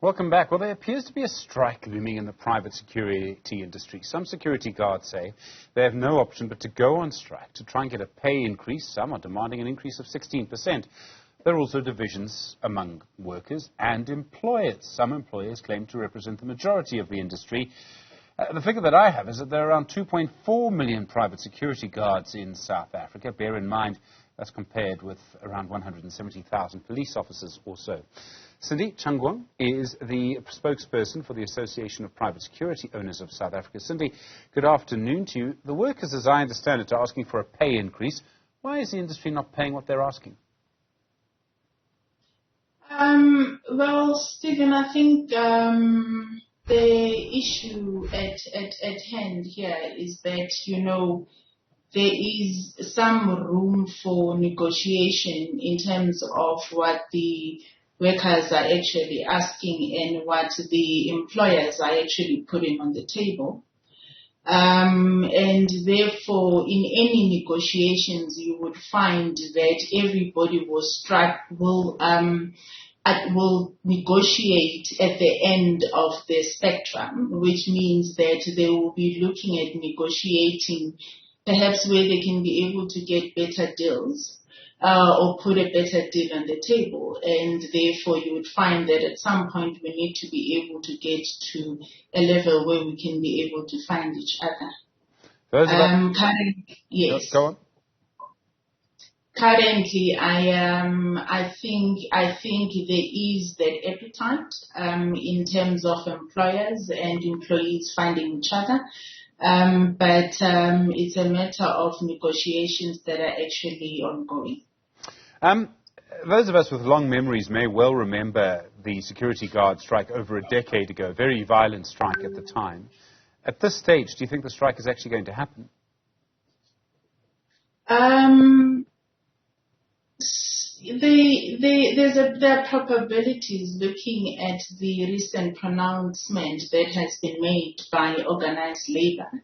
Welcome back. Well, there appears to be a strike looming in the private security industry. Some security guards say they have no option but to go on strike to try and get a pay increase. Some are demanding an increase of 16%. There are also divisions among workers and employers. Some employers claim to represent the majority of the industry. The figure that I have is that there are around 2.4 million private security guards in South Africa. Bear in mind, that's compared with around 170,000 police officers or so. Sindi, Changuion is the spokesperson for the Association of Private Security Owners of South Africa. Sindi, good afternoon to you. The workers, as I understand it, are asking for a pay increase. Why is the industry not paying what they're asking? Well, Stephen, I think the issue at hand here is that, there is some room for negotiation in terms of what the workers are actually asking and what the employers are actually putting on the table. And therefore, in any negotiations, you would find that everybody will negotiate at the end of the spectrum, which means that they will be looking at negotiating perhaps where they can be able to get better deals or put a better deal on the table. And therefore, you would find that at some point we need to be able to get to a level where we can be able to find each other. Yes. Go on. Currently, I think there is that appetite in terms of employers and employees finding each other. But it's a matter of negotiations that are actually ongoing. Those of us with long memories may well remember the security guard strike over a decade ago, a very violent strike at the time. At this stage, do you think the strike is actually going to happen? There are probabilities looking at the recent pronouncement that has been made by organized labor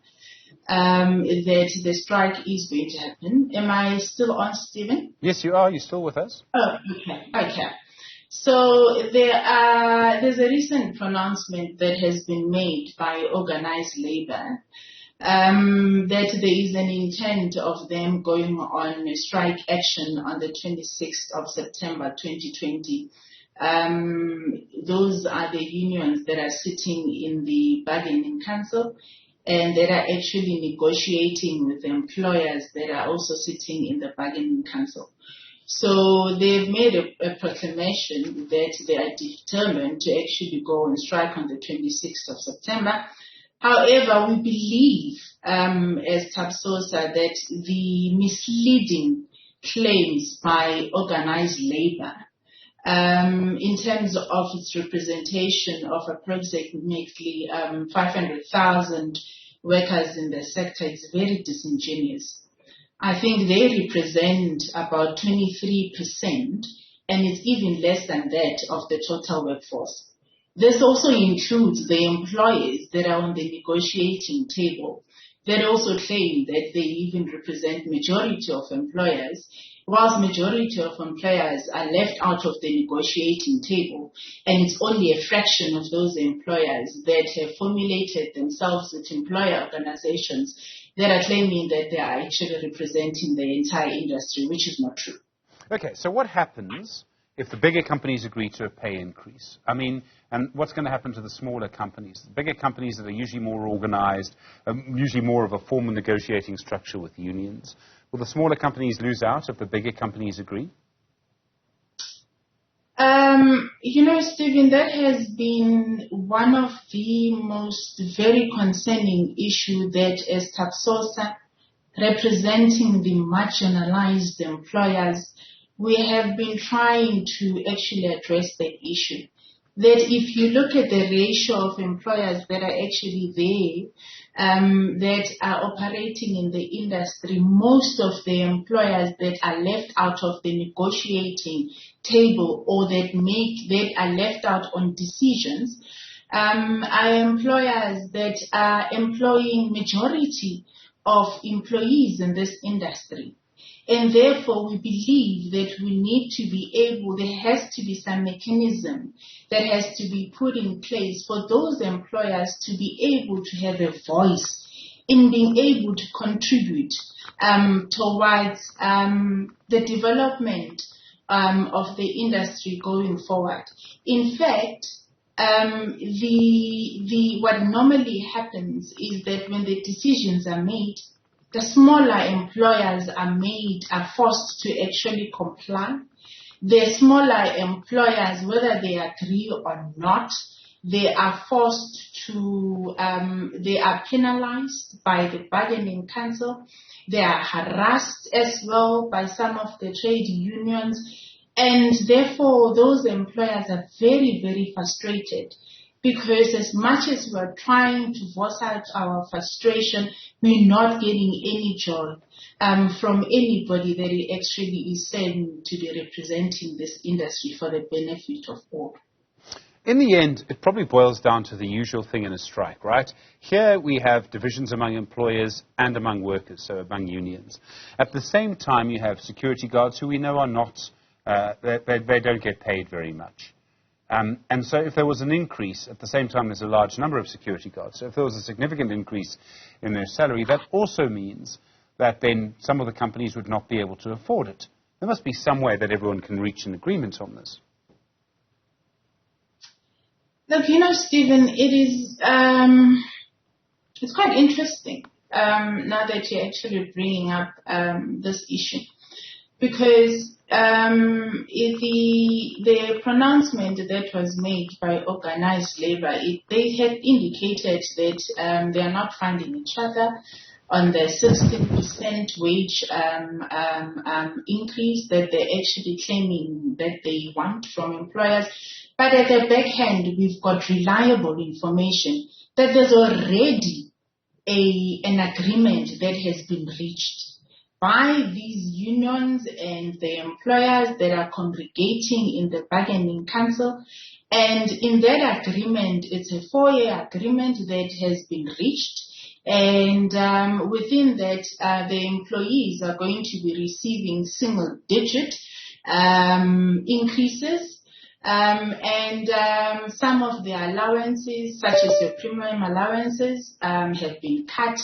that the strike is going to happen. Am I still on, Stephen? Yes, you are. You're still with us. Oh, okay. So there's a recent pronouncement that has been made by organized labor that there is an intent of them going on a strike action on the 26th of September 2020. Those are the unions that are sitting in the bargaining council and that are actually negotiating with the employers that are also sitting in the bargaining council. So they've made a proclamation that they are determined to actually go on strike on the 26th of September. However, we believe, as TAPSOSA, that the misleading claims by organized labor in terms of its representation of approximately 500,000 workers in the sector is very disingenuous. I think they represent about 23%, and it's even less than that of the total workforce. This also includes the employers that are on the negotiating table that also claim that they even represent majority of employers, whilst majority of employers are left out of the negotiating table, and it's only a fraction of those employers that have formulated themselves with employer organizations that are claiming that they are actually representing the entire industry, which is not true. Okay, so what happens if the bigger companies agree to a pay increase? And what's going to happen to the smaller companies? The bigger companies that are usually more organized, usually more of a formal negotiating structure with unions. Will the smaller companies lose out if the bigger companies agree? Stephen, that has been one of the most very concerning issues that as TAPSOSA, representing the marginalized employers, we have been trying to actually address that issue. That if you look at the ratio of employers that are actually there, that are operating in the industry, most of the employers that are left out of the negotiating table or that are left out on decisions are employers that are employing majority of employees in this industry. And therefore, we believe that we need to be able, there has to be some mechanism that has to be put in place for those employers to be able to have a voice in being able to contribute towards the development of the industry going forward. In fact, what normally happens is that when the decisions are made, the smaller employers are forced to actually comply. The smaller employers, whether they agree or not, they are forced to, they are penalized by the bargaining council. They are harassed as well by some of the trade unions. And therefore, those employers are very, very frustrated, because as much as we're trying to voice out our frustration, we're not getting any joy from anybody that actually is saying to be representing this industry for the benefit of all. In the end, it probably boils down to the usual thing in a strike, right? Here we have divisions among employers and among workers, so among unions. At the same time, you have security guards who we know are not, they don't get paid very much. And so if there was an increase, at the same time there's a large number of security guards, so if there was a significant increase in their salary, that also means that then some of the companies would not be able to afford it. There must be some way that everyone can reach an agreement on this. Look, Stephen, it is, it's quite interesting now that you're actually bringing up this issue, because the pronouncement that was made by organized labor, they had indicated that they are not finding each other on the 16% wage increase that they're actually claiming that they want from employers. But at the back end, we've got reliable information that there's already an agreement that has been reached by these unions and the employers that are congregating in the bargaining council. And in that agreement, it's a 4-year agreement that has been reached. And within that, the employees are going to be receiving single-digit increases. And some of the allowances, such as your premium allowances, have been cut.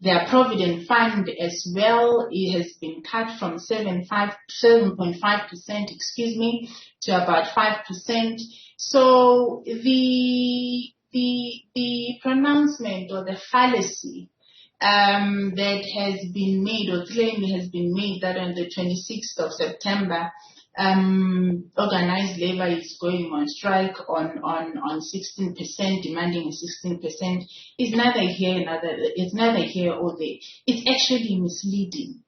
Their provident fund as well, it has been cut from 7.5%, to about 5%. So the pronouncement or the fallacy that has been made, or claim has been made, that on the 26th of September, organized labor is going on strike on 16%, demanding 16%, is neither here or there. It's actually misleading.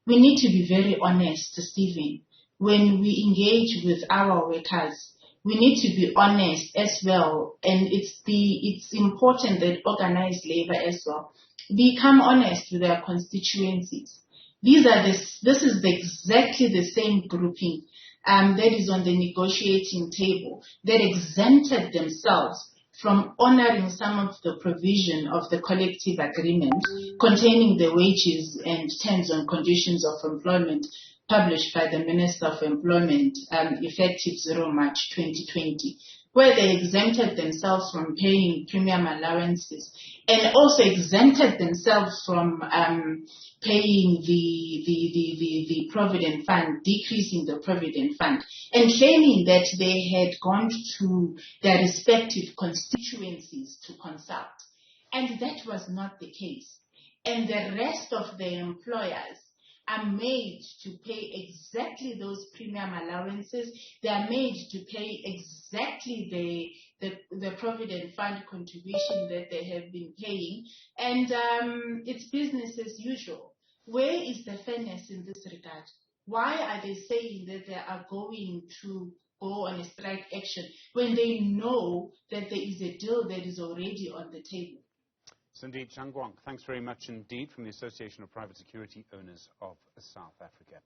We need to be very honest, Stephen. When we engage with our workers, we need to be honest as well, and it's important that organized labor as well become honest with their constituencies. This is exactly the same grouping that is on the negotiating table that exempted themselves from honoring some of the provision of the collective agreement containing the wages and terms and conditions of employment published by the Minister of Employment effective 0 March 2020, where they exempted themselves from paying premium allowances and also exempted themselves from paying the provident fund, decreasing the provident fund, and claiming that they had gone to their respective constituencies to consult. And that was not the case. And the rest of the employers are made to pay exactly those premium allowances. They are made to pay exactly the provident fund contribution that they have been paying, and it's business as usual. Where is the fairness in this regard? Why are they saying that they are going to go on a strike action when they know that there is a deal that is already on the table? Sindi, Changuion, thanks very much indeed, from the Association of Private Security Owners of South Africa.